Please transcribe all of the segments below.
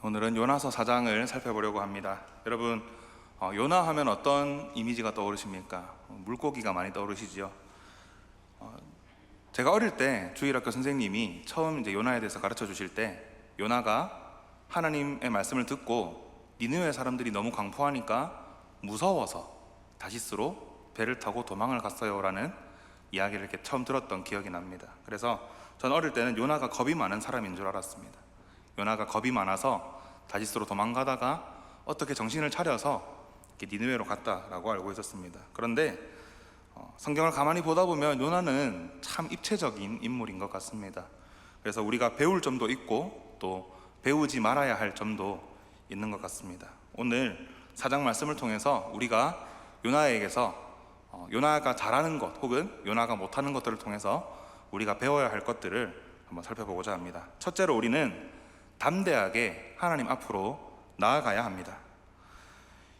오늘은 요나서 4장을 살펴보려고 합니다. 여러분, 요나 하면 어떤 이미지가 떠오르십니까? 물고기가 많이 떠오르시죠? 제가 어릴 때 주일학교 선생님이 처음 이제 요나에 대해서 가르쳐 주실 때, 요나가 하나님의 말씀을 듣고 니느웨 사람들이 너무 광포하니까 무서워서 다시스로 배를 타고 도망을 갔어요 라는 이야기를 이렇게 처음 들었던 기억이 납니다. 그래서 저는 어릴 때는 요나가 겁이 많은 사람인 줄 알았습니다. 요나가 겁이 많아서 다시스로 도망가다가 어떻게 정신을 차려서 이렇게 니느웨로 갔다라고 알고 있었습니다. 그런데 성경을 가만히 보다 보면 요나는 참 입체적인 인물인 것 같습니다. 그래서 우리가 배울 점도 있고 또 배우지 말아야 할 점도 있는 것 같습니다. 오늘 4장 말씀을 통해서 우리가 요나에게서 요나가 잘하는 것 혹은 요나가 못하는 것들을 통해서 우리가 배워야 할 것들을 한번 살펴보고자 합니다. 첫째로 우리는 담대하게 하나님 앞으로 나아가야 합니다.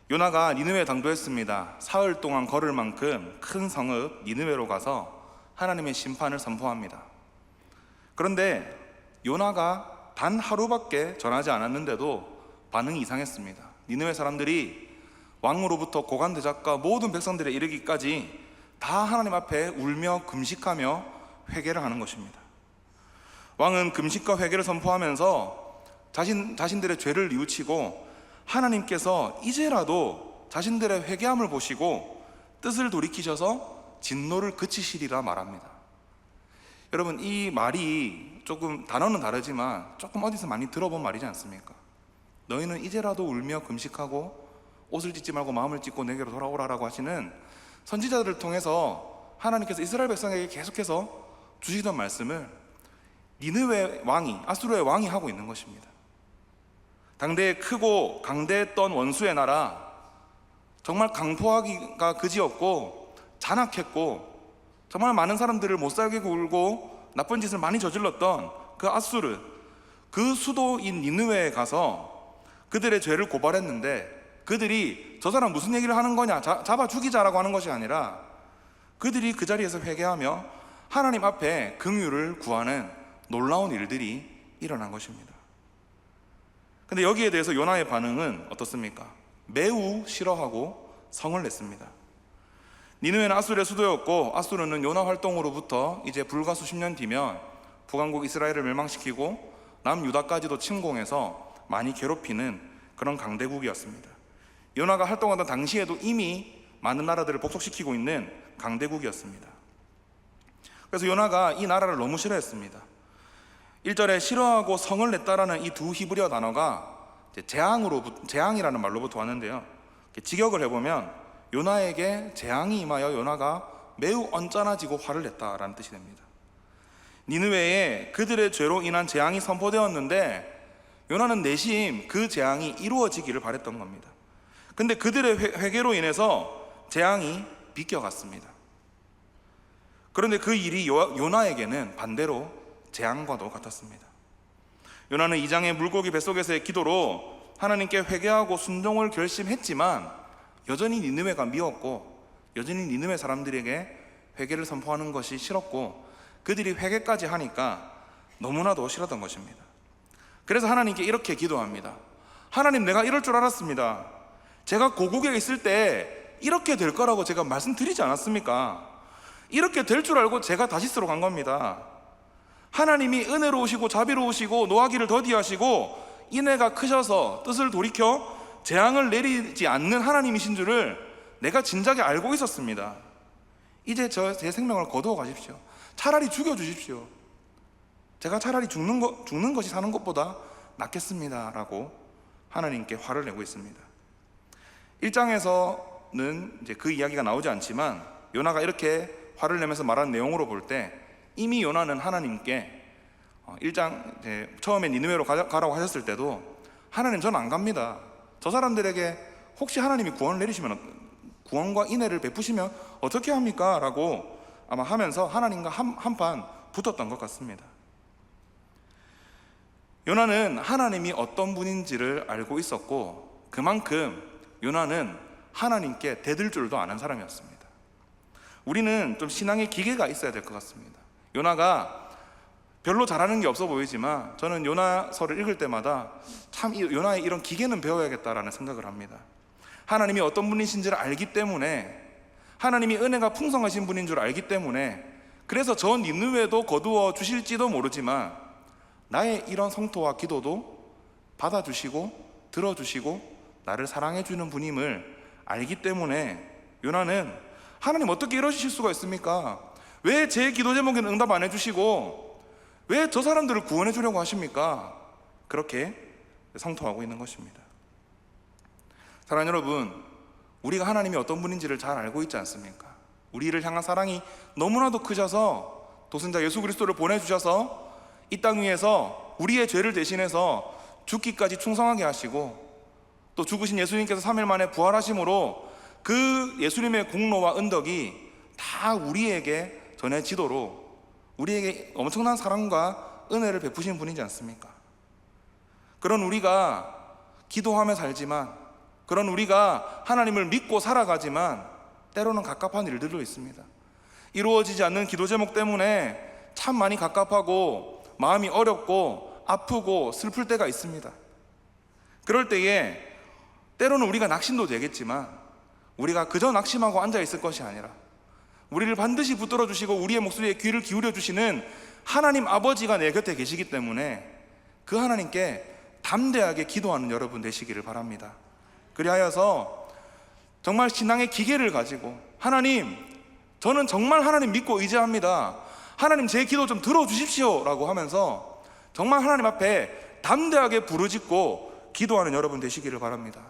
요나가 니느웨에 당도했습니다. 사흘 동안 걸을 만큼 큰 성읍 니느웨로 가서 하나님의 심판을 선포합니다. 그런데 요나가 단 하루밖에 전하지 않았는데도 반응이 이상했습니다. 니느웨 사람들이 왕으로부터 고관대작과 모든 백성들에 이르기까지 다 하나님 앞에 울며 금식하며 회개를 하는 것입니다. 왕은 금식과 회개를 선포하면서 자신들의 죄를 뉘우치고 하나님께서 이제라도 자신들의 회개함을 보시고 뜻을 돌이키셔서 진노를 그치시리라 말합니다. 여러분, 이 말이 조금 단어는 다르지만 조금 어디서 많이 들어본 말이지 않습니까? 너희는 이제라도 울며 금식하고 옷을 찢지 말고 마음을 찢고 내게로 돌아오라라고 하시는 선지자들을 통해서 하나님께서 이스라엘 백성에게 계속해서 주시던 말씀을 니느웨 왕이, 아수르의 왕이 하고 있는 것입니다. 당대에 크고 강대했던 원수의 나라, 정말 강포하기가 그지없고 잔악했고 정말 많은 사람들을 못살게 굴고 나쁜 짓을 많이 저질렀던 그 아수르, 그 수도인 니느웨에 가서 그들의 죄를 고발했는데, 그들이 저 사람 무슨 얘기를 하는 거냐, 잡아 죽이자라고 하는 것이 아니라 그들이 그 자리에서 회개하며 하나님 앞에 긍휼을 구하는 놀라운 일들이 일어난 것입니다. 근데 여기에 대해서 요나의 반응은 어떻습니까? 매우 싫어하고 성을 냈습니다. 니느웨는 아수르의 수도였고, 아수르는 요나 활동으로부터 이제 불과 수십 년 뒤면 북왕국 이스라엘을 멸망시키고 남유다까지도 침공해서 많이 괴롭히는 그런 강대국이었습니다. 요나가 활동하던 당시에도 이미 많은 나라들을 복속시키고 있는 강대국이었습니다. 그래서 요나가 이 나라를 너무 싫어했습니다. 1절에 싫어하고 성을 냈다라는 이 두 히브리어 단어가 재앙이라는 말로부터 왔는데요, 직역을 해보면 요나에게 재앙이 임하여 요나가 매우 언짢아지고 화를 냈다라는 뜻이 됩니다. 니느웨에 그들의 죄로 인한 재앙이 선포되었는데 요나는 내심 그 재앙이 이루어지기를 바랬던 겁니다. 근데 그들의 회개로 인해서 재앙이 비껴갔습니다. 그런데 그 일이 요나에게는 반대로 재앙과도 같았습니다. 요나는 2장의 물고기 뱃속에서의 기도로 하나님께 회개하고 순종을 결심했지만 여전히 니느웨가 미웠고 여전히 니느웨 사람들에게 회개를 선포하는 것이 싫었고 그들이 회개까지 하니까 너무나도 싫었던 것입니다. 그래서 하나님께 이렇게 기도합니다. 하나님, 내가 이럴 줄 알았습니다. 제가 고국에 있을 때 이렇게 될 거라고 제가 말씀드리지 않았습니까? 이렇게 될 줄 알고 제가 다시스로 간 겁니다. 하나님이 은혜로우시고 자비로우시고 노하기를 더디하시고 인애가 크셔서 뜻을 돌이켜 재앙을 내리지 않는 하나님이신 줄을 내가 진작에 알고 있었습니다. 이제 제 생명을 거두어 가십시오. 차라리 죽여주십시오. 제가 차라리 죽는 것이 사는 것보다 낫겠습니다 라고 하나님께 화를 내고 있습니다. 1장에서는 이제 그 이야기가 나오지 않지만 요나가 이렇게 화를 내면서 말하는 내용으로 볼 때 이미 요나는 하나님께 1장 처음에 니느웨로 가라고 하셨을 때도 하나님, 저는 안 갑니다. 저 사람들에게 혹시 하나님이 구원을 내리시면, 구원과 인애를 베푸시면 어떻게 합니까? 라고 아마 하면서 하나님과 한판 붙었던 것 같습니다. 요나는 하나님이 어떤 분인지를 알고 있었고 그만큼 요나는 하나님께 대들 줄도 아는 사람이었습니다. 우리는 좀 신앙의 기계가 있어야 될 것 같습니다. 요나가 별로 잘하는 게 없어 보이지만 저는 요나서를 읽을 때마다 참 요나의 이런 기계는 배워야겠다라는 생각을 합니다. 하나님이 어떤 분이신지를 알기 때문에, 하나님이 은혜가 풍성하신 분인 줄 알기 때문에, 그래서 저 니느웨도 거두어 주실지도 모르지만 나의 이런 성토와 기도도 받아주시고 들어주시고 나를 사랑해 주는 분임을 알기 때문에 요나는 하나님 어떻게 이러실 수가 있습니까? 왜 제 기도 제목에는 응답 안 해주시고 왜 저 사람들을 구원해 주려고 하십니까? 그렇게 성토하고 있는 것입니다. 사랑하는 여러분, 우리가 하나님이 어떤 분인지를 잘 알고 있지 않습니까? 우리를 향한 사랑이 너무나도 크셔서 도승자 예수 그리스도를 보내주셔서 이 땅 위에서 우리의 죄를 대신해서 죽기까지 충성하게 하시고, 또 죽으신 예수님께서 3일 만에 부활하심으로 그 예수님의 공로와 은덕이 다 우리에게 전해지도록 우리에게 엄청난 사랑과 은혜를 베푸신 분이지 않습니까? 그런 우리가 기도하며 살지만, 그런 우리가 하나님을 믿고 살아가지만 때로는 갑갑한 일들도 있습니다. 이루어지지 않는 기도 제목 때문에 참 많이 갑갑하고 마음이 어렵고 아프고 슬플 때가 있습니다. 그럴 때에 때로는 우리가 낙심도 되겠지만 우리가 그저 낙심하고 앉아있을 것이 아니라 우리를 반드시 붙들어 주시고 우리의 목소리에 귀를 기울여 주시는 하나님 아버지가 내 곁에 계시기 때문에 그 하나님께 담대하게 기도하는 여러분 되시기를 바랍니다. 그리하여서 정말 신앙의 기계를 가지고, 하나님, 저는 정말 하나님 믿고 의지합니다, 하나님 제 기도 좀 들어주십시오 라고 하면서 정말 하나님 앞에 담대하게 부르짖고 기도하는 여러분 되시기를 바랍니다.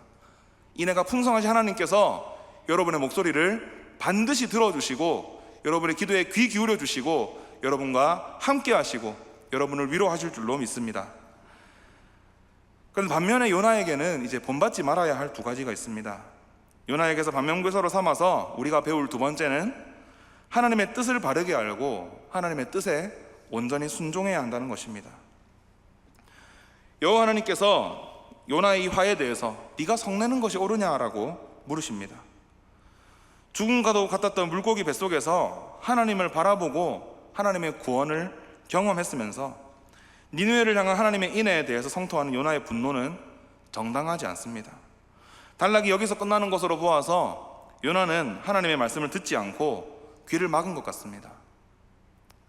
인애가 풍성하신 하나님께서 여러분의 목소리를 반드시 들어주시고 여러분의 기도에 귀 기울여 주시고 여러분과 함께 하시고 여러분을 위로하실 줄로 믿습니다. 그런데 반면에 요나에게는 이제 본받지 말아야 할 두 가지가 있습니다. 요나에게서 반면교사로 삼아서 우리가 배울 두 번째는 하나님의 뜻을 바르게 알고 하나님의 뜻에 온전히 순종해야 한다는 것입니다. 여호와 하나님께서 요나의 이 화에 대해서 네가 성내는 것이 옳으냐라고 물으십니다. 죽음과도 같았던 물고기 뱃속에서 하나님을 바라보고 하나님의 구원을 경험했으면서 니느웨를 향한 하나님의 인애에 대해서 성토하는 요나의 분노는 정당하지 않습니다. 단락이 여기서 끝나는 것으로 보아서 요나는 하나님의 말씀을 듣지 않고 귀를 막은 것 같습니다.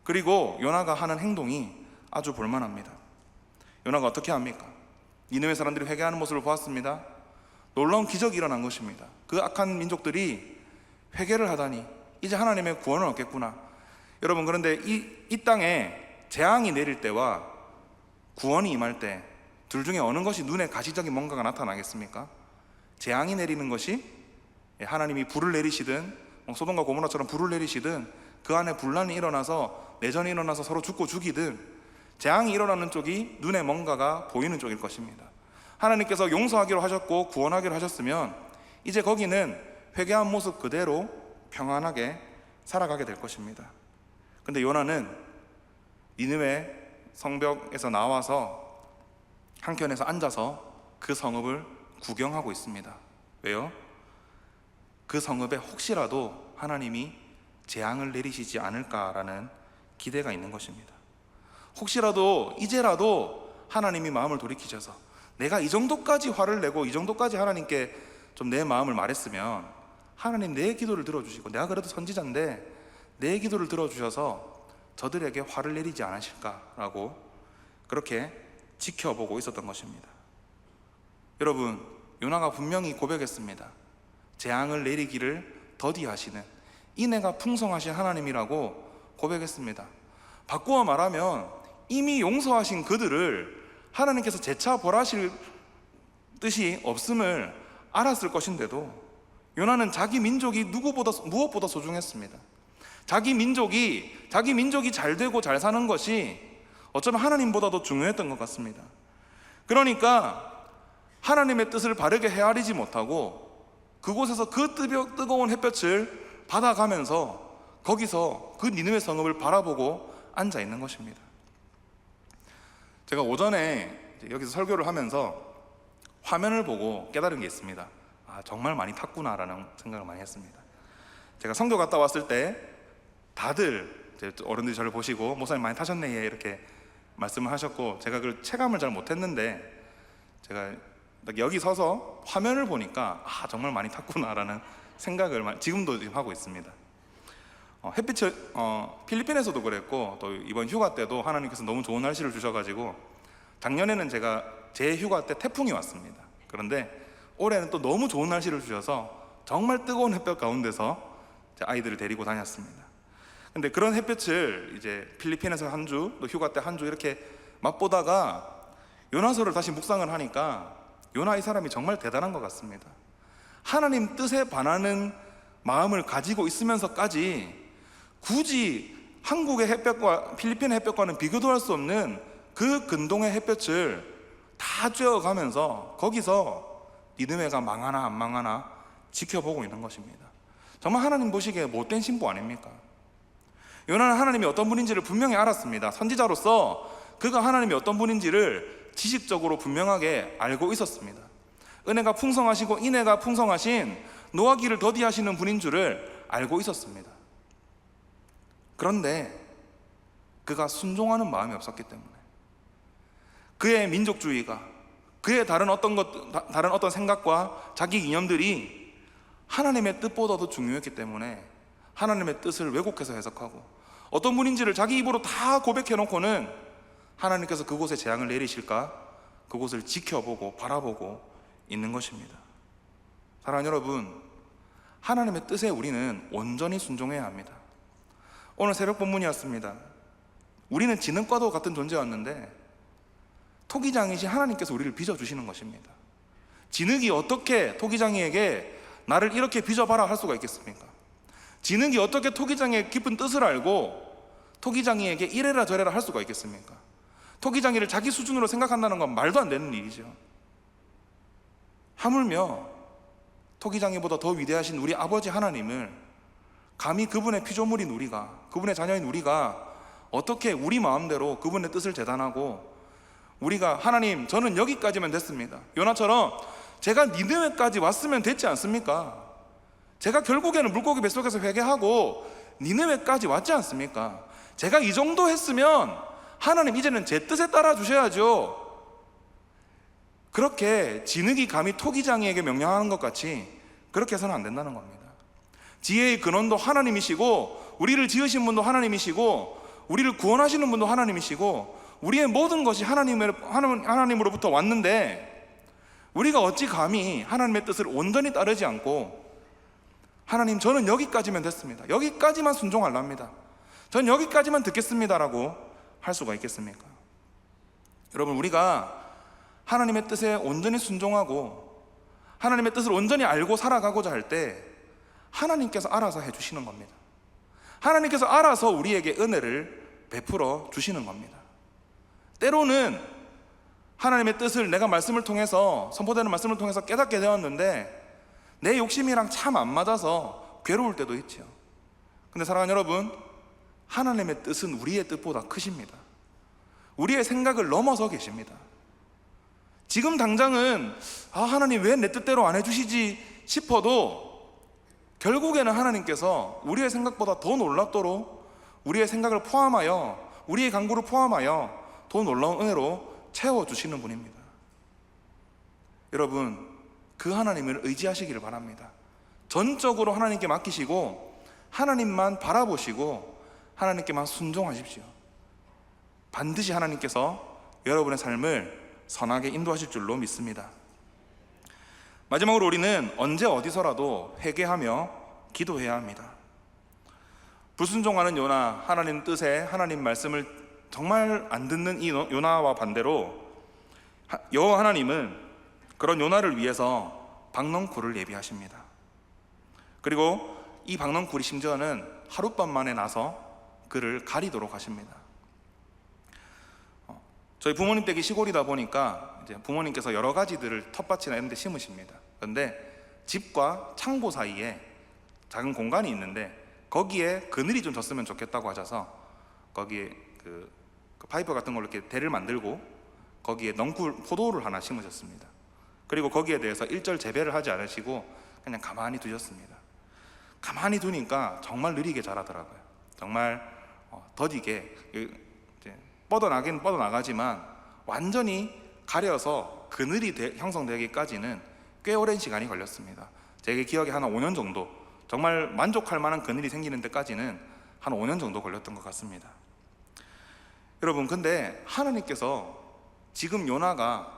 그리고 요나가 하는 행동이 아주 볼만합니다. 요나가 어떻게 합니까? 니느웨 사람들이 회개하는 모습을 보았습니다. 놀라운 기적이 일어난 것입니다. 그 악한 민족들이 회개를 하다니 이제 하나님의 구원을 얻겠구나. 여러분, 그런데 이 땅에 재앙이 내릴 때와 구원이 임할 때 둘 중에 어느 것이 눈에 가시적인 뭔가가 나타나겠습니까? 재앙이 내리는 것이, 하나님이 불을 내리시든 소돔과 고모라처럼 불을 내리시든 그 안에 분란이 일어나서 내전이 일어나서 서로 죽고 죽이든 재앙이 일어나는 쪽이 눈에 뭔가가 보이는 쪽일 것입니다. 하나님께서 용서하기로 하셨고 구원하기로 하셨으면 이제 거기는 회개한 모습 그대로 평안하게 살아가게 될 것입니다. 근데 요나는 니느웨 성벽에서 나와서 한켠에서 앉아서 그 성읍을 구경하고 있습니다. 왜요? 그 성읍에 혹시라도 하나님이 재앙을 내리시지 않을까라는 기대가 있는 것입니다. 혹시라도 이제라도 하나님이 마음을 돌이키셔서 내가 이 정도까지 화를 내고 이 정도까지 하나님께 좀 내 마음을 말했으면 하나님 내 기도를 들어주시고, 내가 그래도 선지자인데 내 기도를 들어주셔서 저들에게 화를 내리지 않으실까라고 그렇게 지켜보고 있었던 것입니다. 여러분, 요나가 분명히 고백했습니다. 재앙을 내리기를 더디하시는 인애가 풍성하신 하나님이라고 고백했습니다. 바꾸어 말하면 이미 용서하신 그들을 하나님께서 재차 벌하실 뜻이 없음을 알았을 것인데도 요나는 자기 민족이 무엇보다 소중했습니다. 자기 민족이 잘 되고 잘 사는 것이 어쩌면 하나님보다도 중요했던 것 같습니다. 그러니까 하나님의 뜻을 바르게 헤아리지 못하고 그곳에서 그 뜨거운 햇볕을 받아가면서 거기서 그 니느웨 성읍을 바라보고 앉아 있는 것입니다. 제가 오전에 여기서 설교를 하면서 화면을 보고 깨달은 게 있습니다. 정말 많이 탔구나라는 생각을 많이 했습니다. 제가 선교 갔다 왔을 때 다들 어른들이 저를 보시고 목사님 많이 타셨네 이렇게 말씀을 하셨고 제가 그 체감을 잘 못했는데 제가 딱 여기 서서 화면을 보니까 정말 많이 탔구나라는 생각을 지금도 지금 하고 있습니다. 햇빛을 필리핀에서도 그랬고 또 이번 휴가 때도 하나님께서 너무 좋은 날씨를 주셔가지고 작년에는 제 휴가 때 태풍이 왔습니다. 그런데 올해는 또 너무 좋은 날씨를 주셔서 정말 뜨거운 햇볕 가운데서 제 아이들을 데리고 다녔습니다. 근데 그런 햇볕을 이제 필리핀에서 한 주, 또 휴가 때 한 주 이렇게 맛보다가 요나서를 다시 묵상을 하니까 요나 이 사람이 정말 대단한 것 같습니다. 하나님 뜻에 반하는 마음을 가지고 있으면서까지 굳이 한국의 햇볕과 필리핀의 햇볕과는 비교도 할 수 없는 그 근동의 햇볕을 다 쬐어가면서 거기서 니느웨가 망하나 안 망하나 지켜보고 있는 것입니다. 정말 하나님 보시기에 못된 신부 아닙니까? 요나는 하나님이 어떤 분인지를 분명히 알았습니다. 선지자로서 그가 하나님이 어떤 분인지를 지식적으로 분명하게 알고 있었습니다. 은혜가 풍성하시고 인애가 풍성하신 노하기를 더디하시는 분인 줄을 알고 있었습니다. 그런데 그가 순종하는 마음이 없었기 때문에 그의 민족주의가, 그의 다른 어떤 생각과 자기 이념들이 하나님의 뜻보다도 중요했기 때문에 하나님의 뜻을 왜곡해서 해석하고 어떤 분인지를 자기 입으로 다 고백해놓고는 하나님께서 그곳에 재앙을 내리실까 그곳을 지켜보고 바라보고 있는 것입니다. 사랑하는 여러분, 하나님의 뜻에 우리는 온전히 순종해야 합니다. 오늘 새벽 본문이었습니다. 우리는 진흙과도 같은 존재였는데 토기장이신 하나님께서 우리를 빚어주시는 것입니다. 진흙이 어떻게 토기장이에게 나를 이렇게 빚어봐라 할 수가 있겠습니까? 진흙이 어떻게 토기장의 깊은 뜻을 알고 토기장이에게 이래라 저래라 할 수가 있겠습니까? 토기장이를 자기 수준으로 생각한다는 건 말도 안 되는 일이죠. 하물며 토기장이보다 더 위대하신 우리 아버지 하나님을 감히 그분의 피조물인 우리가, 그분의 자녀인 우리가 어떻게 우리 마음대로 그분의 뜻을 재단하고 우리가 하나님 저는 여기까지면 됐습니다. 요나처럼 제가 니느웨까지 왔으면 됐지 않습니까? 제가 결국에는 물고기 뱃속에서 회개하고 니느웨까지 왔지 않습니까? 제가 이 정도 했으면 하나님 이제는 제 뜻에 따라 주셔야죠. 그렇게 진흙이 감히 토기장이에게 명령하는 것 같이 그렇게 해서는 안 된다는 겁니다. 지혜의 근원도 하나님이시고 우리를 지으신 분도 하나님이시고 우리를 구원하시는 분도 하나님이시고 우리의 모든 것이 하나님으로부터 왔는데 우리가 어찌 감히 하나님의 뜻을 온전히 따르지 않고 하나님 저는 여기까지면 됐습니다, 여기까지만 순종하랍니다, 전 여기까지만 듣겠습니다라고 할 수가 있겠습니까? 여러분, 우리가 하나님의 뜻에 온전히 순종하고 하나님의 뜻을 온전히 알고 살아가고자 할 때 하나님께서 알아서 해주시는 겁니다. 하나님께서 알아서 우리에게 은혜를 베풀어 주시는 겁니다. 때로는 하나님의 뜻을 내가 말씀을 통해서, 선포되는 말씀을 통해서 깨닫게 되었는데 내 욕심이랑 참 안 맞아서 괴로울 때도 있죠. 근데 사랑하는 여러분, 하나님의 뜻은 우리의 뜻보다 크십니다. 우리의 생각을 넘어서 계십니다. 지금 당장은 하나님 왜 내 뜻대로 안 해주시지 싶어도 결국에는 하나님께서 우리의 생각보다 더 놀랍도록 우리의 생각을 포함하여, 우리의 간구를 포함하여 더 놀라운 은혜로 채워주시는 분입니다. 여러분, 그 하나님을 의지하시기를 바랍니다. 전적으로 하나님께 맡기시고 하나님만 바라보시고 하나님께만 순종하십시오. 반드시 하나님께서 여러분의 삶을 선하게 인도하실 줄로 믿습니다. 마지막으로 우리는 언제 어디서라도 회개하며 기도해야 합니다. 불순종하는 요나, 하나님 뜻에 하나님 말씀을 정말 안 듣는 이 요나와 반대로 여호와 하나님은 그런 요나를 위해서 박넝쿨을 예비하십니다. 그리고 이 박넝쿨이 심지어는 하룻밤 만에 나서 그를 가리도록 하십니다. 저희 부모님 댁이 시골이다 보니까 이제 부모님께서 여러 가지들을 텃밭이나 이런 데 심으십니다. 그런데 집과 창고 사이에 작은 공간이 있는데 거기에 그늘이 좀 졌으면 좋겠다고 하셔서 거기에 그 파이프 같은 걸로 이렇게 대를 만들고 거기에 넝쿨 포도를 하나 심으셨습니다. 그리고 거기에 대해서 일절 재배를 하지 않으시고 그냥 가만히 두셨습니다. 가만히 두니까 정말 느리게 자라더라고요. 정말 더디게 뻗어나긴 뻗어나가지만 완전히 가려서 그늘이 형성되기까지는 꽤 오랜 시간이 걸렸습니다. 제 기억에 한 5년 정도, 정말 만족할 만한 그늘이 생기는 데까지는 한 5년 정도 걸렸던 것 같습니다. 여러분, 근데 하나님께서 지금 요나가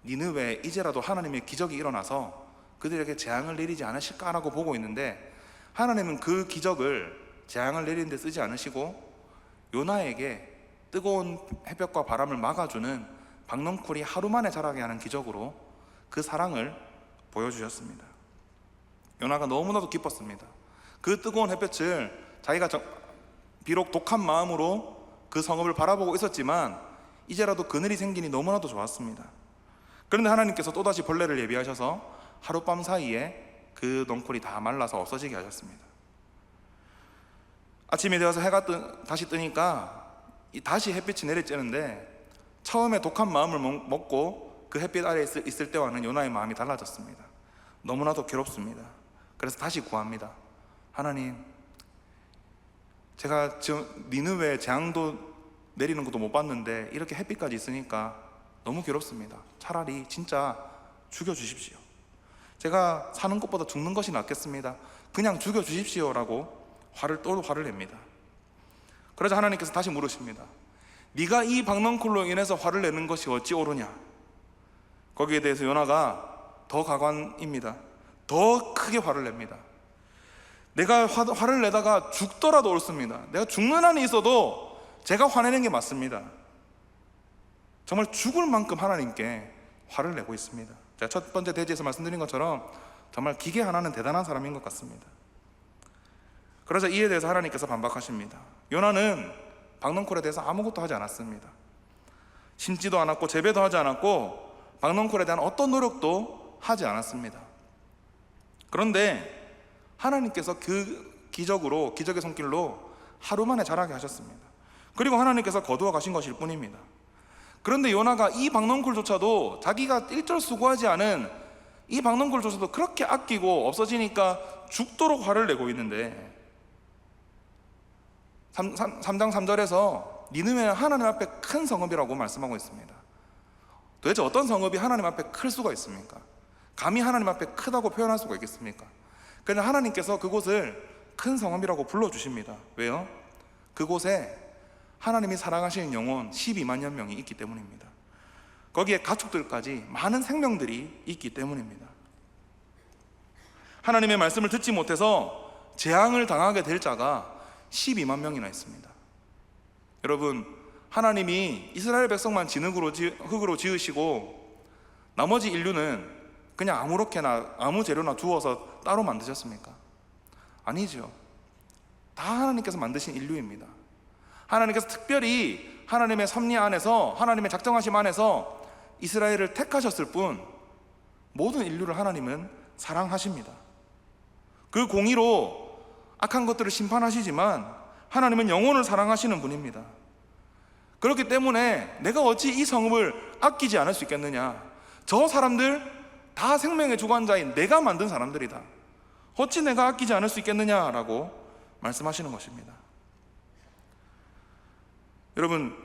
니느웨에 이제라도 하나님의 기적이 일어나서 그들에게 재앙을 내리지 않으실까라고 보고 있는데, 하나님은 그 기적을 재앙을 내리는 데 쓰지 않으시고 요나에게 뜨거운 햇볕과 바람을 막아주는 박넝쿨이 하루 만에 자라게 하는 기적으로 그 사랑을 보여주셨습니다. 요나가 너무나도 기뻤습니다. 그 뜨거운 햇볕을 자기가 비록 독한 마음으로 그 성읍을 바라보고 있었지만 이제라도 그늘이 생기니 너무나도 좋았습니다. 그런데 하나님께서 또다시 벌레를 예비하셔서 하룻밤 사이에 그 넝쿨이 다 말라서 없어지게 하셨습니다. 아침이 되어서 해가 다시 뜨니까 다시 햇빛이 내리쬐는데, 처음에 독한 마음을 먹고 그 햇빛 아래에 있을 때와는 요나의 마음이 달라졌습니다. 너무나도 괴롭습니다. 그래서 다시 구합니다. 하나님, 제가 지금 니느웨 재앙도 내리는 것도 못 봤는데 이렇게 햇빛까지 있으니까 너무 괴롭습니다. 차라리 진짜 죽여주십시오. 제가 사는 것보다 죽는 것이 낫겠습니다. 그냥 죽여주십시오 라고 화를 냅니다. 그러자 하나님께서 다시 물으십니다. 네가 이 박넝쿨로 인해서 화를 내는 것이 어찌 옳으냐? 거기에 대해서 요나가 더 가관입니다. 더 크게 화를 냅니다. 내가 화를 내다가 죽더라도 옳습니다. 내가 죽는 한이 있어도 제가 화내는 게 맞습니다. 정말 죽을 만큼 하나님께 화를 내고 있습니다. 제가 첫 번째 대지에서 말씀드린 것처럼 정말 기계 하나는 대단한 사람인 것 같습니다. 그러자 이에 대해서 하나님께서 반박하십니다. 요나는 박넝쿨에 대해서 아무것도 하지 않았습니다. 심지도 않았고 재배도 하지 않았고 박넝쿨에 대한 어떤 노력도 하지 않았습니다. 그런데 하나님께서 그 기적의 손길로 하루 만에 자라게 하셨습니다. 그리고 하나님께서 거두어 가신 것일 뿐입니다. 그런데 요나가 이 박넝쿨조차도, 자기가 일절 수고하지 않은 이 박넝쿨조차도 그렇게 아끼고 없어지니까 죽도록 화를 내고 있는데, 3장 3절에서 니느웨는 하나님 앞에 큰 성읍이라고 말씀하고 있습니다. 도대체 어떤 성읍이 하나님 앞에 클 수가 있습니까? 감히 하나님 앞에 크다고 표현할 수가 있겠습니까? 그런데 하나님께서 그곳을 큰 성읍이라고 불러주십니다. 왜요? 그곳에 하나님이 사랑하시는 영혼 12만여 명이 있기 때문입니다. 거기에 가축들까지 많은 생명들이 있기 때문입니다. 하나님의 말씀을 듣지 못해서 재앙을 당하게 될 자가 12만 명이나 있습니다. 여러분, 하나님이 이스라엘 백성만 흙으로 지으시고 나머지 인류는 그냥 아무렇게나 아무 재료나 두어서 따로 만드셨습니까? 아니죠. 다 하나님께서 만드신 인류입니다. 하나님께서 특별히 하나님의 섭리 안에서, 하나님의 작정하심 안에서 이스라엘을 택하셨을 뿐, 모든 인류를 하나님은 사랑하십니다. 그 공의로 악한 것들을 심판하시지만 하나님은 영혼을 사랑하시는 분입니다. 그렇기 때문에 내가 어찌 이 성읍을 아끼지 않을 수 있겠느냐? 저 사람들 다 생명의 주관자인 내가 만든 사람들이다. 어찌 내가 아끼지 않을 수 있겠느냐라고 말씀하시는 것입니다. 여러분,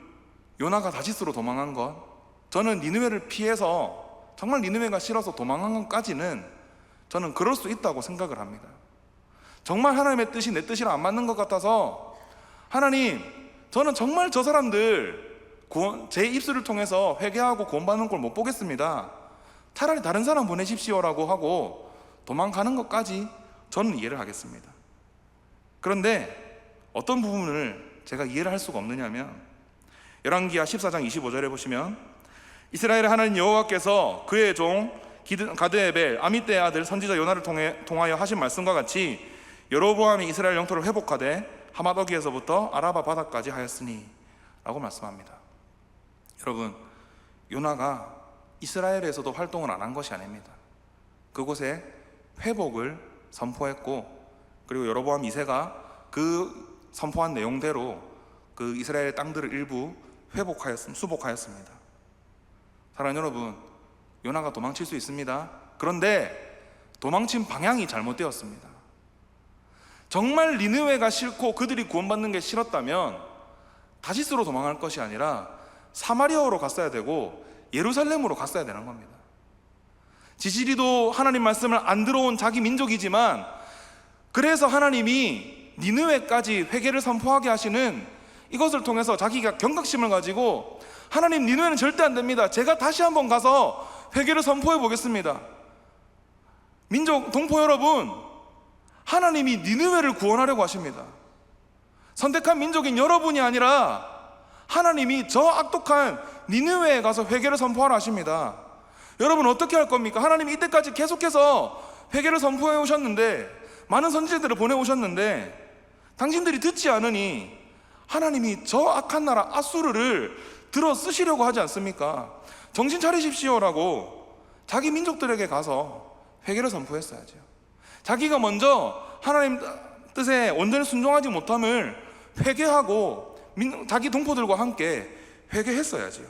요나가 다시스로 도망한 것, 저는 니느웨를 피해서, 정말 니느웨가 싫어서 도망한 것까지는 저는 그럴 수 있다고 생각을 합니다. 정말 하나님의 뜻이 내 뜻이랑 안 맞는 것 같아서, 하나님, 저는 정말 저 사람들 제 입술을 통해서 회개하고 구원받는 걸 못 보겠습니다. 차라리 다른 사람 보내십시오라고 하고 도망가는 것까지 저는 이해를 하겠습니다. 그런데 어떤 부분을 제가 이해를 할 수가 없느냐면, 열왕기하 14장 25절에 보시면, 이스라엘의 하나님 여호와께서 그의 종 가드에벨 아미떼의 아들 선지자 요나를 통하여 하신 말씀과 같이 여로보암이 이스라엘 영토를 회복하되 하마더기에서부터 아라바 바다까지 하였으니 라고 말씀합니다. 여러분, 요나가 이스라엘에서도 활동을 안 한 것이 아닙니다. 그곳에 회복을 선포했고, 그리고 여로보암 2세가 그 선포한 내용대로 그 이스라엘의 땅들을 일부 수복하였습니다. 사랑하는 여러분, 요나가 도망칠 수 있습니다. 그런데 도망친 방향이 잘못되었습니다. 정말 니느웨가 싫고 그들이 구원받는 게 싫었다면 다시스로 도망할 것이 아니라 사마리아로 갔어야 되고 예루살렘으로 갔어야 되는 겁니다. 지지리도 하나님 말씀을 안 들어온 자기 민족이지만, 그래서 하나님이 니느웨까지 회개를 선포하게 하시는 이것을 통해서 자기가 경각심을 가지고, 하나님, 니느웨는 절대 안 됩니다. 제가 다시 한번 가서 회개를 선포해 보겠습니다. 민족 동포 여러분, 하나님이 니느웨를 구원하려고 하십니다. 선택한 민족인 여러분이 아니라 하나님이 저 악독한 니느웨에 가서 회개를 선포하라 하십니다. 여러분 어떻게 할 겁니까? 하나님이 이때까지 계속해서 회개를 선포해 오셨는데, 많은 선지자들을 보내오셨는데 당신들이 듣지 않으니 하나님이 저 악한 나라 아수르를 들어 쓰시려고 하지 않습니까? 정신 차리십시오라고 자기 민족들에게 가서 회개를 선포했어야죠. 자기가 먼저 하나님 뜻에 온전히 순종하지 못함을 회개하고 자기 동포들과 함께 회개했어야지요.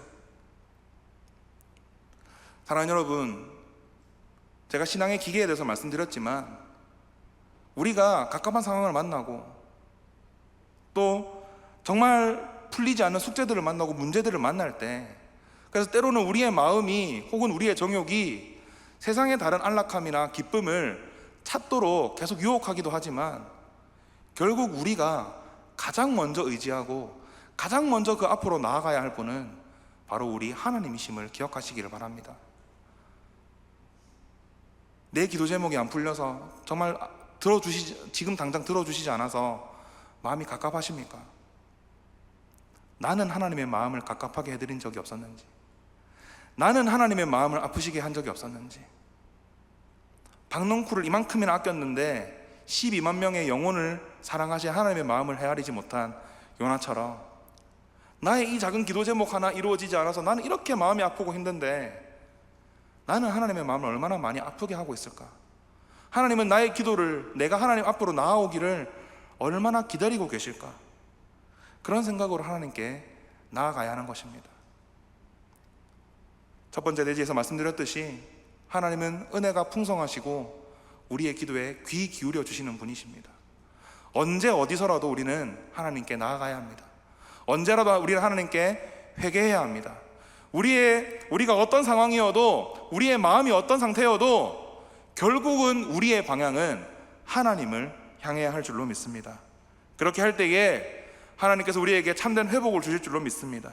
사랑하는 여러분, 제가 신앙의 기계에 대해서 말씀드렸지만, 우리가 갑갑한 상황을 만나고 또 정말 풀리지 않는 숙제들을 만나고 문제들을 만날 때, 그래서 때로는 우리의 마음이 혹은 우리의 정욕이 세상의 다른 안락함이나 기쁨을 찾도록 계속 유혹하기도 하지만, 결국 우리가 가장 먼저 의지하고 가장 먼저 그 앞으로 나아가야 할 분은 바로 우리 하나님이심을 기억하시기를 바랍니다. 내 기도 제목이 안 풀려서 정말 지금 당장 들어주시지 않아서 마음이 갑갑하십니까? 나는 하나님의 마음을 갑갑하게 해드린 적이 없었는지, 나는 하나님의 마음을 아프시게 한 적이 없었는지, 박농쿨을 이만큼이나 아꼈는데 12만 명의 영혼을 사랑하신 하나님의 마음을 헤아리지 못한 요나처럼, 나의 이 작은 기도 제목 하나 이루어지지 않아서 나는 이렇게 마음이 아프고 힘든데 나는 하나님의 마음을 얼마나 많이 아프게 하고 있을까? 하나님은 나의 기도를, 내가 하나님 앞으로 나아오기를 얼마나 기다리고 계실까? 그런 생각으로 하나님께 나아가야 하는 것입니다. 첫 번째 내지에서 말씀드렸듯이 하나님은 은혜가 풍성하시고 우리의 기도에 귀 기울여 주시는 분이십니다. 언제 어디서라도 우리는 하나님께 나아가야 합니다. 언제라도 우리는 하나님께 회개해야 합니다. 우리가 어떤 상황이어도, 우리의 마음이 어떤 상태여도 결국은 우리의 방향은 하나님을 향해야 할 줄로 믿습니다. 그렇게 할 때에 하나님께서 우리에게 참된 회복을 주실 줄로 믿습니다.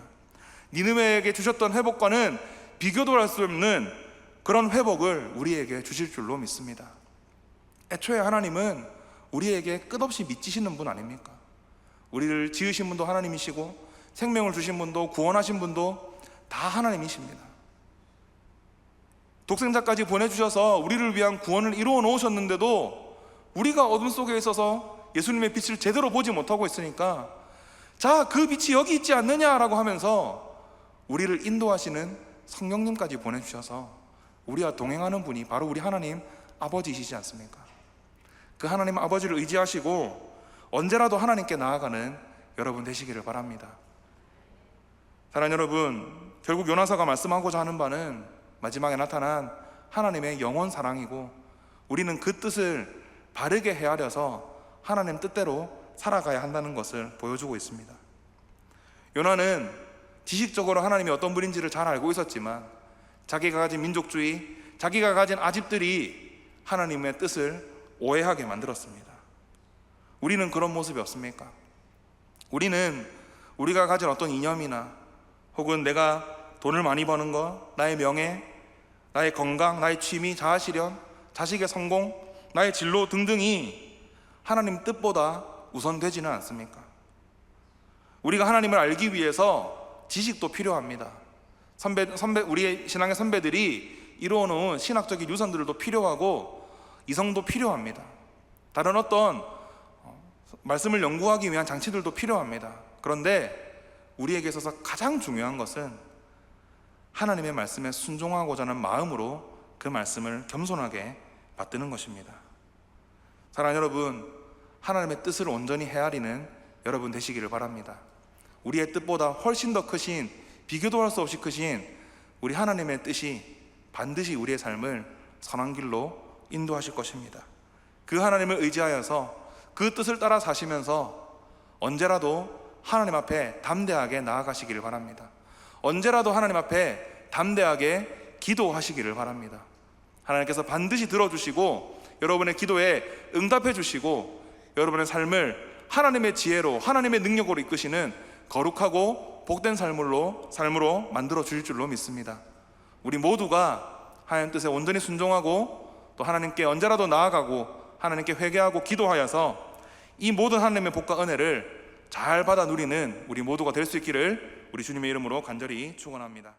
니느웨에게 주셨던 회복과는 비교도 할 수 없는 그런 회복을 우리에게 주실 줄로 믿습니다. 애초에 하나님은 우리에게 끝없이 미치시는 분 아닙니까? 우리를 지으신 분도 하나님이시고 생명을 주신 분도 구원하신 분도 다 하나님이십니다. 독생자까지 보내주셔서 우리를 위한 구원을 이루어 놓으셨는데도 우리가 어둠 속에 있어서 예수님의 빛을 제대로 보지 못하고 있으니까, 자, 그 빛이 여기 있지 않느냐라고 하면서 우리를 인도하시는 성령님까지 보내주셔서 우리와 동행하는 분이 바로 우리 하나님 아버지이시지 않습니까? 그 하나님 아버지를 의지하시고 언제라도 하나님께 나아가는 여러분 되시기를 바랍니다. 사랑하는 여러분, 결국 요나서가 말씀하고자 하는 바는 마지막에 나타난 하나님의 영원 사랑이고, 우리는 그 뜻을 바르게 헤아려서 하나님 뜻대로 살아가야 한다는 것을 보여주고 있습니다. 요나는 지식적으로 하나님이 어떤 분인지를 잘 알고 있었지만, 자기가 가진 민족주의, 자기가 가진 아집들이 하나님의 뜻을 오해하게 만들었습니다. 우리는 그런 모습이 없습니까? 우리는 우리가 가진 어떤 이념이나 혹은 내가 돈을 많이 버는 것, 나의 명예, 나의 건강, 나의 취미, 자아실현, 자식의 성공, 나의 진로 등등이 하나님 뜻보다 우선되지는 않습니까? 우리가 하나님을 알기 위해서 지식도 필요합니다. 우리의 신앙의 선배들이 이루어놓은 신학적인 유산들도 필요하고 이성도 필요합니다. 다른 어떤 말씀을 연구하기 위한 장치들도 필요합니다. 그런데 우리에게 있어서 가장 중요한 것은 하나님의 말씀에 순종하고자 하는 마음으로 그 말씀을 겸손하게 받드는 것입니다. 사랑하는 여러분, 하나님의 뜻을 온전히 헤아리는 여러분 되시기를 바랍니다. 우리의 뜻보다 훨씬 더 크신, 비교도 할 수 없이 크신 우리 하나님의 뜻이 반드시 우리의 삶을 선한 길로 인도하실 것입니다. 그 하나님을 의지하여서 그 뜻을 따라 사시면서 언제라도 하나님 앞에 담대하게 나아가시기를 바랍니다. 언제라도 하나님 앞에 담대하게 기도하시기를 바랍니다. 하나님께서 반드시 들어주시고 여러분의 기도에 응답해 주시고 여러분의 삶을 하나님의 지혜로, 하나님의 능력으로 이끄시는 거룩하고 복된 삶으로 만들어 주실 줄로 믿습니다. 우리 모두가 하나님 뜻에 온전히 순종하고 또 하나님께 언제라도 나아가고 하나님께 회개하고 기도하여서 이 모든 하나님의 복과 은혜를 잘 받아 누리는 우리 모두가 될 수 있기를 우리 주님의 이름으로 간절히 축원합니다.